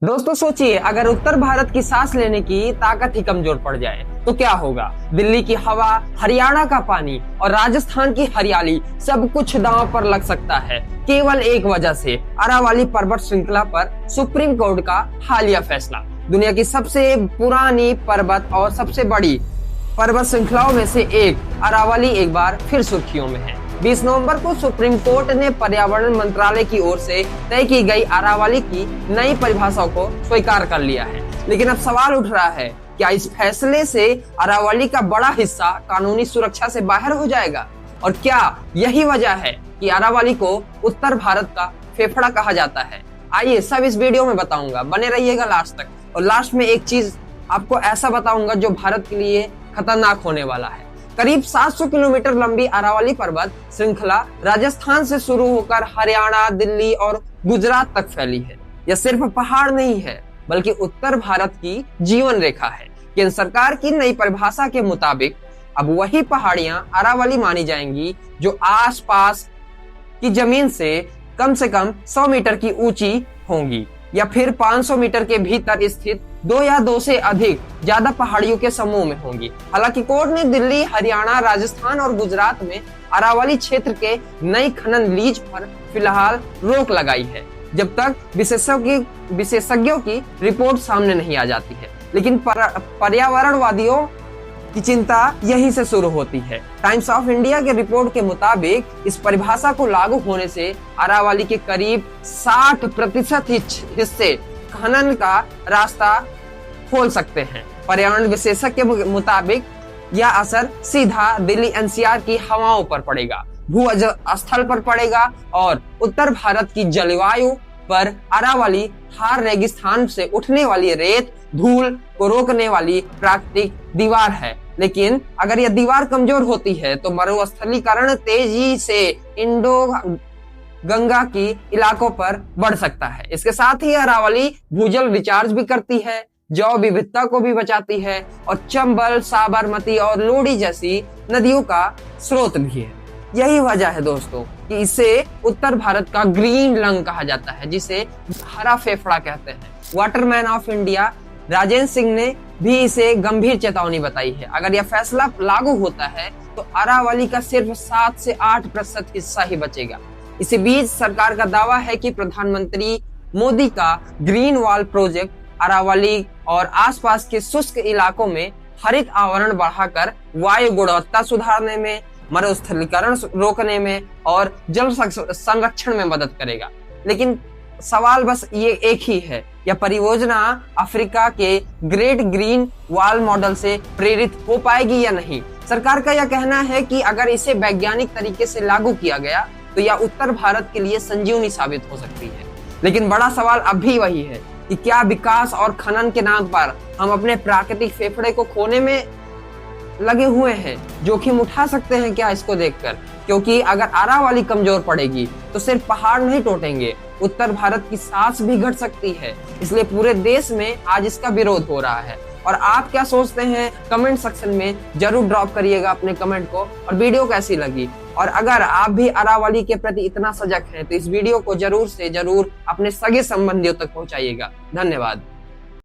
दोस्तों सोचिए, अगर उत्तर भारत की सांस लेने की ताकत ही कमजोर पड़ जाए तो क्या होगा। दिल्ली की हवा, हरियाणा का पानी और राजस्थान की हरियाली सब कुछ दांव पर लग सकता है केवल एक वजह से, अरावली पर्वत श्रृंखला पर सुप्रीम कोर्ट का हालिया फैसला। दुनिया की सबसे पुरानी पर्वत और सबसे बड़ी पर्वत श्रृंखलाओं में से एक अरावली एक बार फिर सुर्खियों में है। 20 नवंबर को सुप्रीम कोर्ट ने पर्यावरण मंत्रालय की ओर से तय की गई अरावली की नई परिभाषाओं को स्वीकार कर लिया है। लेकिन अब सवाल उठ रहा है, क्या इस फैसले से अरावली का बड़ा हिस्सा कानूनी सुरक्षा से बाहर हो जाएगा? और क्या यही वजह है कि अरावली को उत्तर भारत का फेफड़ा कहा जाता है? आइए सब इस वीडियो में बताऊंगा, बने रहिएगा लास्ट तक। और लास्ट में एक चीज आपको ऐसा बताऊंगा जो भारत के लिए खतरनाक होने वाला है। करीब 700 किलोमीटर लंबी अरावली पर्वत श्रृंखला राजस्थान से शुरू होकर हरियाणा, दिल्ली और गुजरात तक फैली है। यह सिर्फ पहाड़ नहीं है, बल्कि उत्तर भारत की जीवन रेखा है। केंद्र सरकार की नई परिभाषा के मुताबिक अब वही पहाड़ियां अरावली मानी जाएंगी जो आसपास की जमीन से कम 100 मीटर की ऊंची होंगी, या फिर 500 मीटर के भीतर स्थित 2 या 2 से अधिक ज्यादा पहाड़ियों के समूह में होंगी। हालांकि कोर्ट ने दिल्ली, हरियाणा, राजस्थान और गुजरात में अरावली क्षेत्र के नई खनन लीज पर फिलहाल रोक लगाई है, जब तक विशेषज्ञों की रिपोर्ट सामने नहीं आ जाती है। लेकिन पर्यावरणवादियों की चिंता यहीं से शुरू होती है। टाइम्स ऑफ इंडिया के रिपोर्ट के मुताबिक इस परिभाषा को लागू होने से अरावली के करीब 60% हिस्से खनन का रास्ता खोल सकते हैं। पर्यावरण विशेषज्ञ के मुताबिक यह असर सीधा दिल्ली एनसीआर की हवाओं पर पड़ेगा, भू स्थल पर पड़ेगा और उत्तर भारत की जलवायु पर। अरावली थार रेगिस्तान से उठने वाली रेत, धूल को रोकने वाली प्राकृतिक दीवार है। लेकिन अगर यह दीवार कमजोर होती है तो मरुस्थलीकरण तेजी से इंडो गंगा की इलाकों पर बढ़ सकता है। इसके साथ ही अरावली भूजल रिचार्ज भी करती है, जैव विविधता को भी बचाती है और चंबल, साबरमती और लोडी जैसी नदियों का स्रोत भी है। यही वजह है दोस्तों कि इसे उत्तर भारत का ग्रीन लंग कहा जाता है, जिसे हरा फेफड़ा कहते हैं। Waterman of India Rajendra Singh ने भी इसे गंभीर चेतावनी बताई है। अगर यह फैसला लागू होता है तो अरावली का सिर्फ 7 से 8% हिस्सा ही बचेगा। इसी बीच सरकार का दावा है कि प्रधानमंत्री मोदी का ग्रीन वॉल प्रोजेक्ट अरावली और आसपास के शुष्क इलाकों में हरित आवरण बढ़ाकर वायु गुणवत्ता सुधारने में, मरुस्थलीकरण रोकने में और जल संरक्षण में मदद करेगा। लेकिन सवाल बस ये एक ही है, यह परियोजना अफ्रीका के ग्रेट ग्रीन वॉल मॉडल से प्रेरित हो पाएगी या नहीं। सरकार का यह कहना है कि अगर इसे वैज्ञानिक तरीके से लागू किया गया तो यह उत्तर भारत के लिए संजीवनी साबित हो सकती है। लेकिन बड़ा सवाल अब भी वही है कि क्या विकास और खनन के नाम पर हम अपने प्राकृतिक फेफड़े को खोने में लगे हुए हैं? जोखिम उठा सकते हैं क्या इसको देखकर? क्योंकि अगर अरावली कमजोर पड़ेगी तो सिर्फ पहाड़ नहीं टूटेंगे, उत्तर भारत की सांस भी घट सकती है। इसलिए पूरे देश में आज इसका विरोध हो रहा है। और आप क्या सोचते हैं कमेंट सेक्शन में जरूर ड्रॉप करिएगा अपने कमेंट को। और वीडियो कैसी लगी, और अगर आप भी अरावली के प्रति इतना सजग हैं तो इस वीडियो को जरूर से जरूर अपने सगे संबंधियों तक पहुंचाइएगा। धन्यवाद।